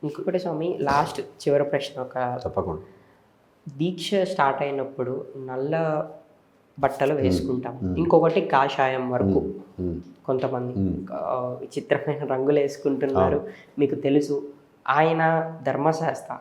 ఇంకొకటి స్వామి, లాస్ట్ చివరి ప్రశ్న. ఒక తప్పకుండా. దీక్ష స్టార్ట్ అయినప్పుడు నల్ల బట్టలు వేసుకుంటాం, ఇంకొకటి కాషాయం వరకు కొంతమంది విచిత్రమైన రంగులు వేసుకుంటున్నారు. మీకు తెలుసు ఆయన ధర్మశాస్త్ర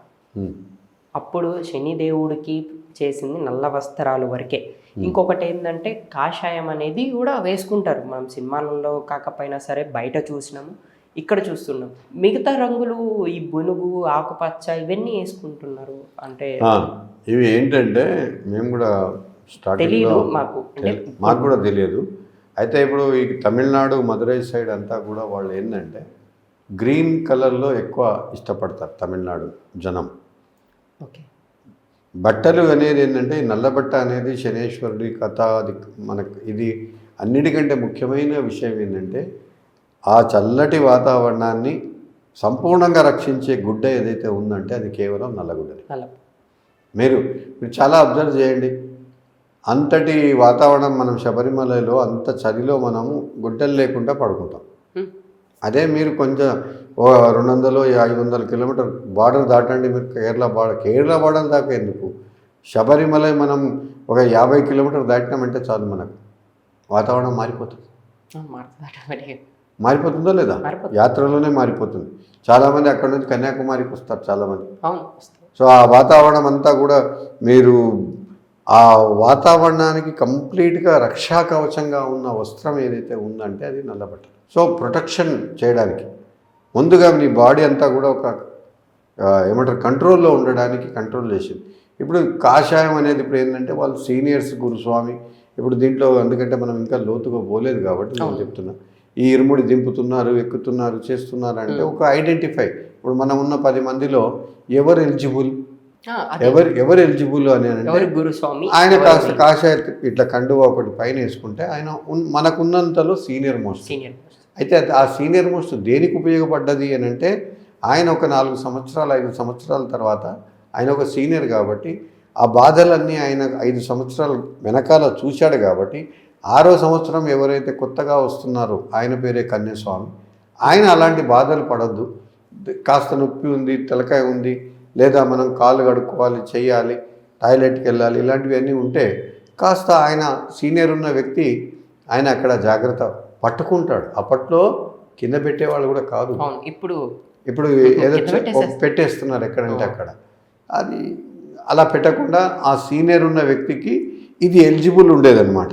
అప్పుడు శనిదేవుడికి చేసింది నల్ల వస్త్రాలు వరకే. ఇంకొకటి ఏంటంటే కాషాయం అనేది కూడా వేసుకుంటారు. మనం సినిమాలలో కాకపోయినా సరే బయట చూసినాము, ఇక్కడ చూస్తున్నాం. మిగతా రంగులు ఈ బునుగు, ఆకుపచ్చ ఇవన్నీ వేసుకుంటున్నారు. అంటే ఇవి ఏంటంటే మేము కూడా తెలియదు మాకు కూడా తెలియదు. అయితే ఇప్పుడు ఈ తమిళనాడు మదురై సైడ్ అంతా కూడా వాళ్ళు ఏంటంటే గ్రీన్ కలర్లో ఎక్కువ ఇష్టపడతారు తమిళనాడు జనం. ఓకే. బట్టలు అనేది ఏంటంటే నల్ల బట్ట అనేది శనేశ్వరుడి కథ. అది మనకు ఇది అన్నిటికంటే ముఖ్యమైన విషయం ఏంటంటే ఆ చల్లటి వాతావరణాన్ని సంపూర్ణంగా రక్షించే గుడ్డ ఏదైతే ఉందంటే అది కేవలం నల్లగుడ్డని. మీరు చాలా అబ్జర్వ్ చేయండి. అంతటి వాతావరణం మనం శబరిమలలో అంత చలిలో మనము గుడ్డలు లేకుండా పడుకుంటాం. అదే మీరు కొంచెం 200-500 కిలోమీటర్ బార్డర్ దాటండి మీరు, కేరళ బార్డర్ దాకా ఎందుకు, శబరిమల మనం ఒక 50 కిలోమీటర్ దాటినామంటే చాలు మనకు వాతావరణం మారిపోతుంది. మారిపోతుందో లేదా? యాత్రలోనే మారిపోతుంది. చాలామంది అక్కడ నుంచి కన్యాకుమారికి వస్తారు చాలామంది. సో ఆ వాతావరణం అంతా కూడా మీరు ఆ వాతావరణానికి కంప్లీట్గా రక్షా కవచంగా ఉన్న వస్త్రం ఏదైతే ఉందంటే అది నల్లబట్ట. సో ప్రొటెక్షన్ చేయడానికి ముందుగా మీ బాడీ అంతా కూడా ఒక ఏమంటారు కంట్రోల్లో ఉండడానికి కంట్రోల్ చేసింది. ఇప్పుడు కాషాయం అనేది ఇప్పుడు ఏంటంటే వాళ్ళు సీనియర్స్ గురుస్వామి ఇప్పుడు దీంట్లో, ఎందుకంటే మనం ఇంకా లోతుగా పోలేదు కాబట్టి నేను చెప్తున్నా, ఈ ఇరుముడి దింపుతున్నారు, ఎక్కుతున్నారు, చేస్తున్నారు అంటే ఒక ఐడెంటిఫై. ఇప్పుడు మనం ఉన్న 10 మందిలో ఎవరు ఎలిజిబుల్ అని అంటే గురుస్వామి ఆయన కాస్త కాషాయ ఇట్లా కండువా ఒకటి పైన వేసుకుంటే ఆయన మనకున్నంతలో సీనియర్ మోస్ట్. అయితే ఆ సీనియర్ మోస్ట్ దేనికి ఉపయోగపడ్డది అని అంటే ఆయన ఒక 4 సంవత్సరాలు 5 సంవత్సరాల తర్వాత ఆయన ఒక సీనియర్ కాబట్టి ఆ బాధలన్నీ ఆయన 5 సంవత్సరాలు వెనకాల చూశాడు కాబట్టి 6వ సంవత్సరం ఎవరైతే కొత్తగా వస్తున్నారో ఆయన పేరే కన్యస్వామి. ఆయన అలాంటి బాధలు పడద్దు, కాస్త నొప్పి ఉంది, తలకాయ ఉంది, లేదా మనం కాళ్ళు కడుక్కోవాలి, చేయాలి, టాయిలెట్కి వెళ్ళాలి, ఇలాంటివన్నీ ఉంటే కాస్త ఆయన సీనియర్ ఉన్న వ్యక్తి ఆయన అక్కడ జాగ్రత్త పట్టుకుంటాడు. అప్పట్లో కింద పెట్టేవాళ్ళు కూడా కాదు, ఇప్పుడు ఏదో పెట్టేస్తున్నారు ఎక్కడంటే అక్కడ. అది అలా పెట్టకుండా ఆ సీనియర్ ఉన్న వ్యక్తికి ఇది ఎలిజిబుల్ ఉండేదన్నమాట.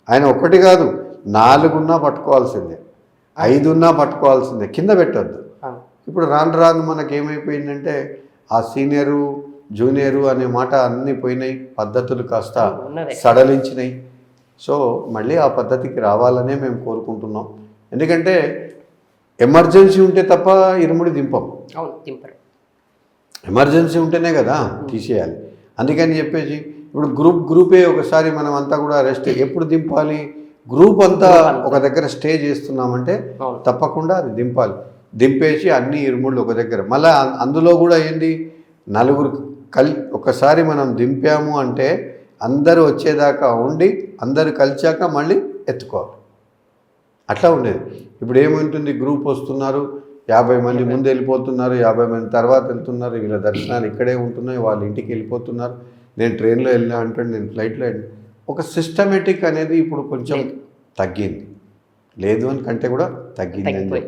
ఆయన ఒక్కటి కాదు 4 ఉన్నా పట్టుకోవాల్సిందే, 5 ఉన్నా పట్టుకోవాల్సిందే, కింద పెట్టద్దు. ఇప్పుడు రాను మనకేమైపోయిందంటే ఆ సీనియరు జూనియరు అనే మాట అన్నీ పోయినాయి, పద్ధతులు కాస్త సడలించినాయి. సో మళ్ళీ ఆ పద్ధతికి రావాలనే మేము కోరుకుంటున్నాం. ఎందుకంటే ఎమర్జెన్సీ ఉంటే తప్ప ఇరుముడి దింపం. ఎమర్జెన్సీ ఉంటేనే కదా తీసేయాలి. అందుకని చెప్పేసి ఇప్పుడు గ్రూపే ఒకసారి మనం అంతా కూడా రెస్ట్ ఎప్పుడు దింపాలి, గ్రూప్ అంతా ఒక దగ్గర స్టే చేస్తున్నామంటే తప్పకుండా అది దింపాలి. దింపేసి అన్ని ఇరుముళ్ళు ఒక దగ్గర, మళ్ళీ అందులో కూడా ఏంటి 4 ఒకసారి మనం దింపాము అంటే అందరూ వచ్చేదాకా ఉండి అందరు కలిసాక మళ్ళీ ఎత్తుకోవాలి. అట్లా ఉండేది. ఇప్పుడు ఏముంటుంది, గ్రూప్ వస్తున్నారు, 50 మంది ముందు వెళ్ళిపోతున్నారు, 50 మంది తర్వాత వెళ్తున్నారు, వీళ్ళ దర్శనాలు ఇక్కడే ఉంటున్నాయి, వాళ్ళ ఇంటికి వెళ్ళిపోతున్నారు. నేను ట్రైన్లో వెళ్ళినా అంటాడు, నేను ఫ్లైట్లో వెళ్ళినా. ఒక సిస్టమేటిక్ అనేది ఇప్పుడు కొంచెం తగ్గింది, లేదు అని కంటే కూడా తగ్గింది అని